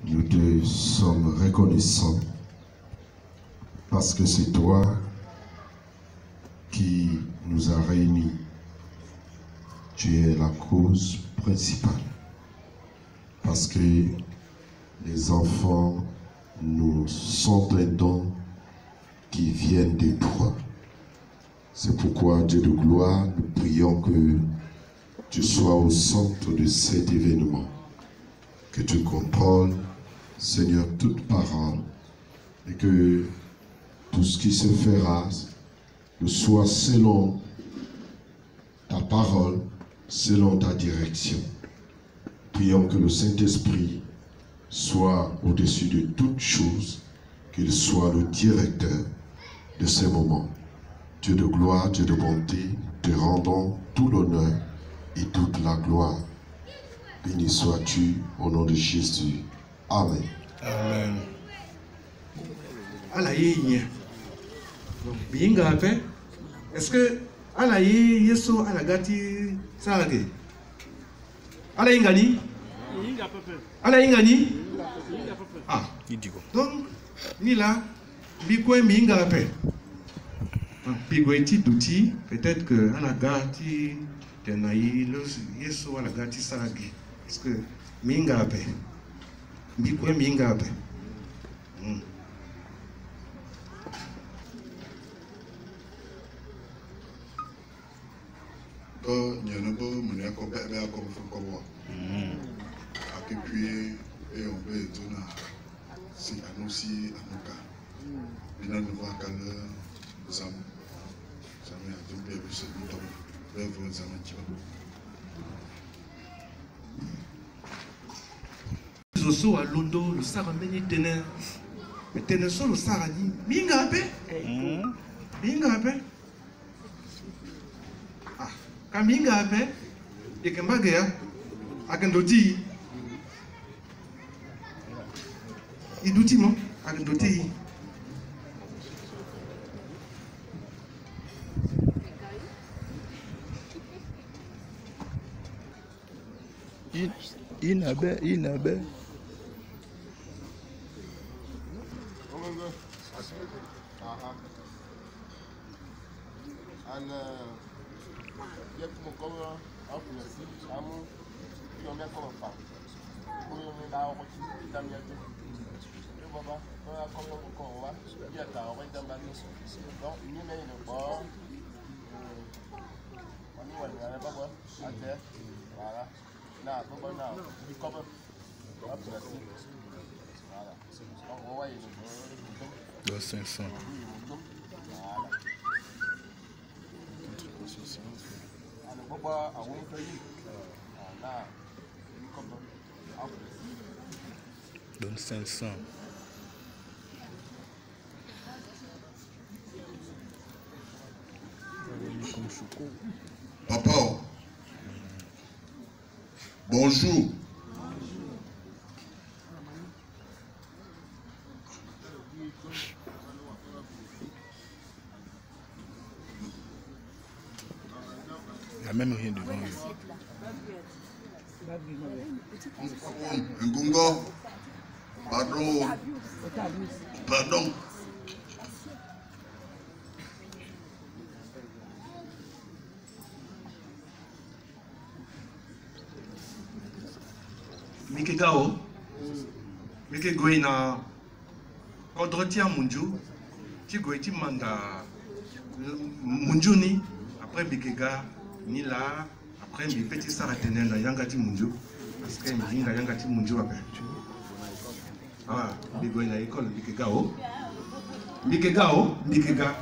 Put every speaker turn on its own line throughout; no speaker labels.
nous te sommes reconnaissants parce que c'est toi qui nous a réunis. Tu es la cause principale. Parce que les enfants nous sont un don qui viennent de toi. C'est pourquoi, Dieu de gloire, nous prions que tu sois au centre de cet événement. Que tu contrôles, Seigneur, toute parole. Et que tout ce qui se fera soit selon ta parole, selon ta direction. Prions que le Saint-Esprit soit au-dessus de toutes choses, qu'il soit le directeur de ces moments. Dieu de gloire, Dieu de bonté, te rendons tout l'honneur et toute la gloire. Béni sois-tu au nom de Jésus. Amen.
Amen.
Est-ce que Alaïe Yeso Alagati Sarage Alaïe Ngani Alaïe Ngani Ah, donc, ni là, Bikwe Mingape. Bigweti Douti, peut-être que Alagati Tenaï, Yeso Alagati Sarage. Est-ce que Mingape Bikwe Mingape
Nyanabo Muniako Bebe Akomo Akipui et on peut étonner si Anosi Anoka Bina Nova Kala Zam Zami Adumbe Bise Mutom Bevo Zamachiba
Zoso à Londo, le Sarameni Tener. Mais Tener sur le Sarani. Mingape Mingape Ah, quand Mingape et que Magaya, à Kendoti. Il douti, non? À Kendoti.
Inabe. Dans 500. Donne 500.
Papa, bonjour.
Il n'y a même rien devant lui.
Ngungo, pardon. Pardon.
Mikegao, Mikegoina, Kodrotia Munju, Tigoiti Manda Munjuni, après Mikega, Nila, après mes petits Saratenen, Yangati Munju, parce que Minga Yangati Munju après. Ah, Migoina école, Mikegao, Mikega.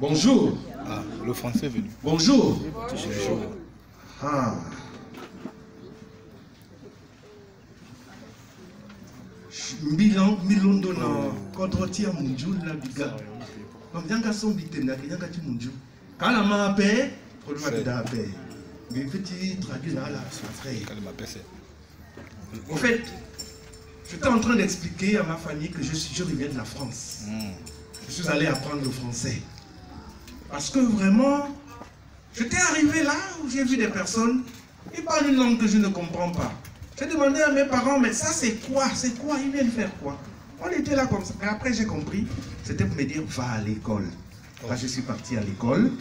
Bonjour.
Ah, le français est venu.
Bonjour.
Bonjour.
Ah. Milondo na Kodrotia Munju la biga. Donc yanga son bitena yanga ti Munju. Kala ma paix, problème de la paix. Mais petit traduit là frère. En fait, j'étais en train d'expliquer à ma famille que je reviens de la France. Je suis allé apprendre le français. Parce que vraiment, j'étais arrivé là où j'ai vu des personnes, ils parlent une langue que je ne comprends pas. J'ai demandé à mes parents, mais ça c'est quoi? C'est quoi? Ils viennent faire quoi? On était là comme ça. Mais après j'ai compris, c'était pour me dire, va à l'école. Là je suis parti à l'école,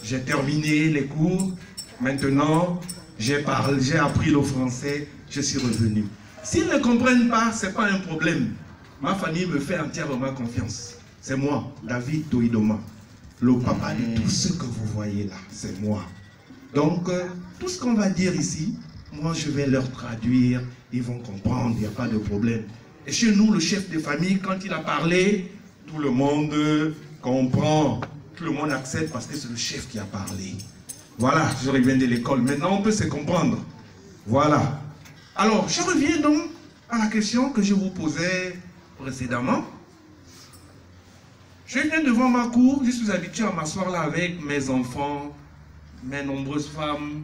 j'ai terminé les cours, maintenant j'ai appris le français, je suis revenu. S'ils ne comprennent pas, ce n'est pas un problème. Ma famille me fait entièrement confiance. C'est moi, David Toïdoma, le papa de tout ce que vous voyez là, c'est moi. Donc, tout ce qu'on va dire ici, moi je vais leur traduire, ils vont comprendre, il n'y a pas de problème. Et chez nous, le chef de famille, quand il a parlé, tout le monde comprend, tout le monde accepte parce que c'est le chef qui a parlé. Voilà, je reviens de l'école. Maintenant, on peut se comprendre. Voilà. Alors, je reviens donc à la question que je vous posais précédemment. Je viens devant ma cour, je suis habitué à m'asseoir là avec mes enfants, mes nombreuses femmes.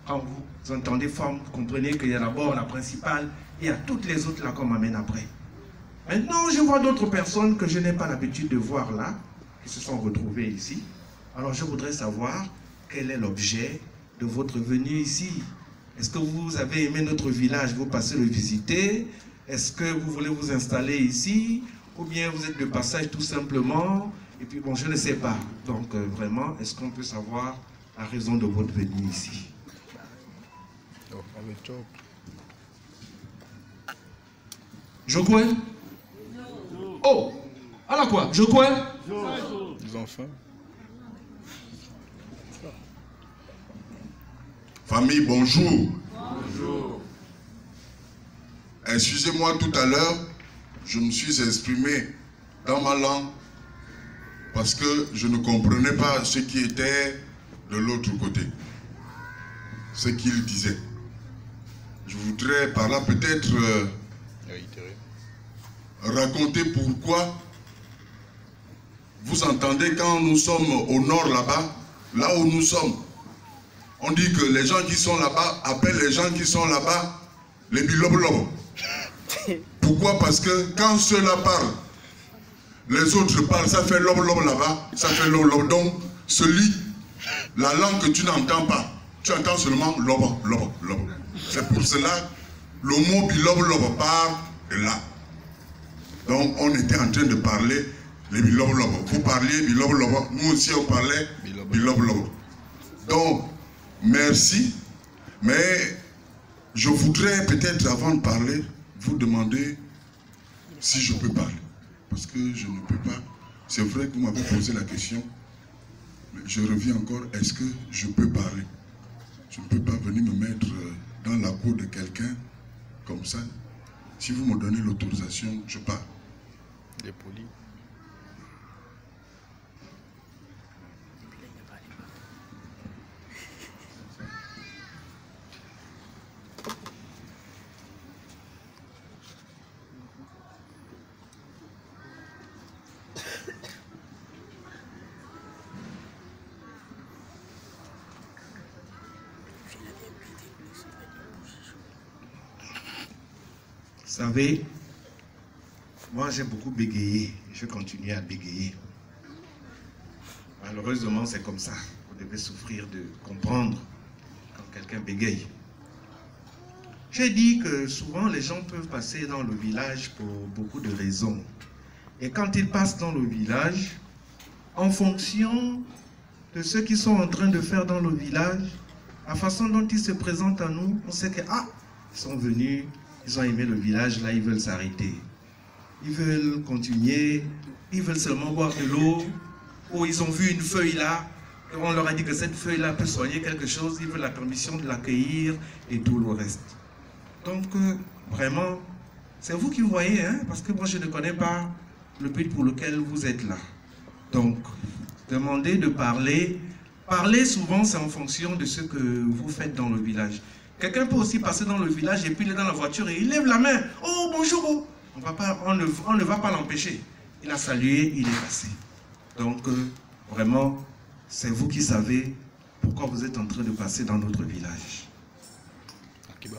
Quand vous entendez femmes, vous comprenez qu'il y a d'abord la principale et il y a toutes les autres là qu'on m'amène après. Maintenant, je vois d'autres personnes que je n'ai pas l'habitude de voir là, qui se sont retrouvées ici. Alors, je voudrais savoir quel est l'objet de votre venue ici. Est-ce que vous avez aimé notre village, vous passez le visiter? Est-ce que vous voulez vous installer ici? Ou bien vous êtes de passage tout simplement? Et puis bon, je ne sais pas. Donc vraiment, est-ce qu'on peut savoir la raison de votre venue ici? Jokoué? Oh! Alors quoi? Jokoué?
Les enfants.
Famille, bonjour. Bonjour. Excusez-moi, tout à l'heure, je me suis exprimé dans ma langue parce que je ne comprenais pas ce qui était de l'autre côté, ce qu'il disait. Je voudrais par là peut-être raconter pourquoi vous entendez quand nous sommes au nord là-bas, là où nous sommes. On dit que les gens qui sont là-bas appellent les gens qui sont là-bas les biloblob. Pourquoi? Parce que quand ceux-là parlent, les autres parlent, ça fait lob là-bas, ça fait lob. Donc, la langue que tu n'entends pas, tu entends seulement lob. C'est pour cela le mot bilob part de là. Donc, on était en train de parler les bilob. Vous parliez bilob, nous aussi on parlait bilob. Donc, merci, mais je voudrais peut-être avant de parler, vous demander si je peux parler. Parce que je ne peux pas. C'est vrai que vous m'avez posé la question, mais je reviens encore, est-ce que je peux parler? Je ne peux pas venir me mettre dans la peau de quelqu'un comme ça. Si vous me donnez l'autorisation, je parle.
Les polis.
Vous savez, moi j'ai beaucoup bégayé, je continue à bégayer. Malheureusement c'est comme ça, vous devez souffrir de comprendre quand quelqu'un bégaye. J'ai dit que souvent les gens peuvent passer dans le village pour beaucoup de raisons. Et quand ils passent dans le village, en fonction de ce qu'ils sont en train de faire dans le village, la façon dont ils se présentent à nous, on sait que, ah, ils sont venus, ils ont aimé le village, là ils veulent s'arrêter. Ils veulent continuer, ils veulent seulement boire de l'eau, ou ils ont vu une feuille là, et on leur a dit que cette feuille là peut soigner quelque chose, ils veulent la permission de l'accueillir et tout le reste. Donc vraiment, c'est vous qui voyez, hein, parce que moi je ne connais pas le but pour lequel vous êtes là. Donc, demandez de parler. Parler souvent c'est en fonction de ce que vous faites dans le village. Quelqu'un peut aussi passer dans le village et puis il est dans la voiture et il lève la main. Oh, bonjour. On ne va pas l'empêcher. Il a salué, il est passé. Donc, vraiment, c'est vous qui savez pourquoi vous êtes en train de passer dans notre village.
Akiba.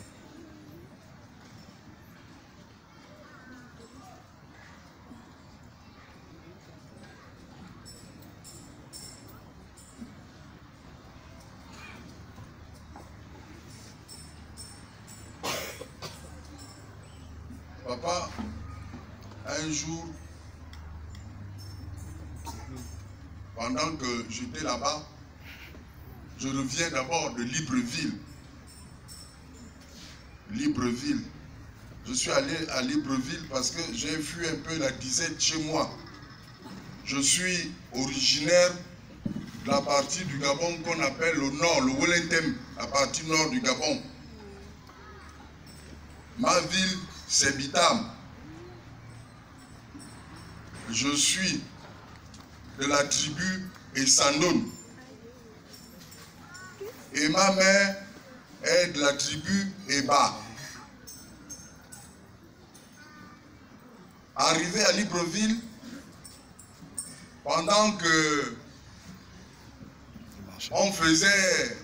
Papa, un jour, pendant que j'étais là-bas, je reviens d'abord de Libreville. Libreville. Je suis allé à Libreville parce que j'ai fui un peu la disette chez moi. Je suis originaire de la partie du Gabon qu'on appelle le nord, le Wellington, la partie nord du Gabon. Ma ville, c'est Bitam. Je suis de la tribu Essandoun. Et ma mère est de la tribu Eba. Arrivé à Libreville, pendant que on faisait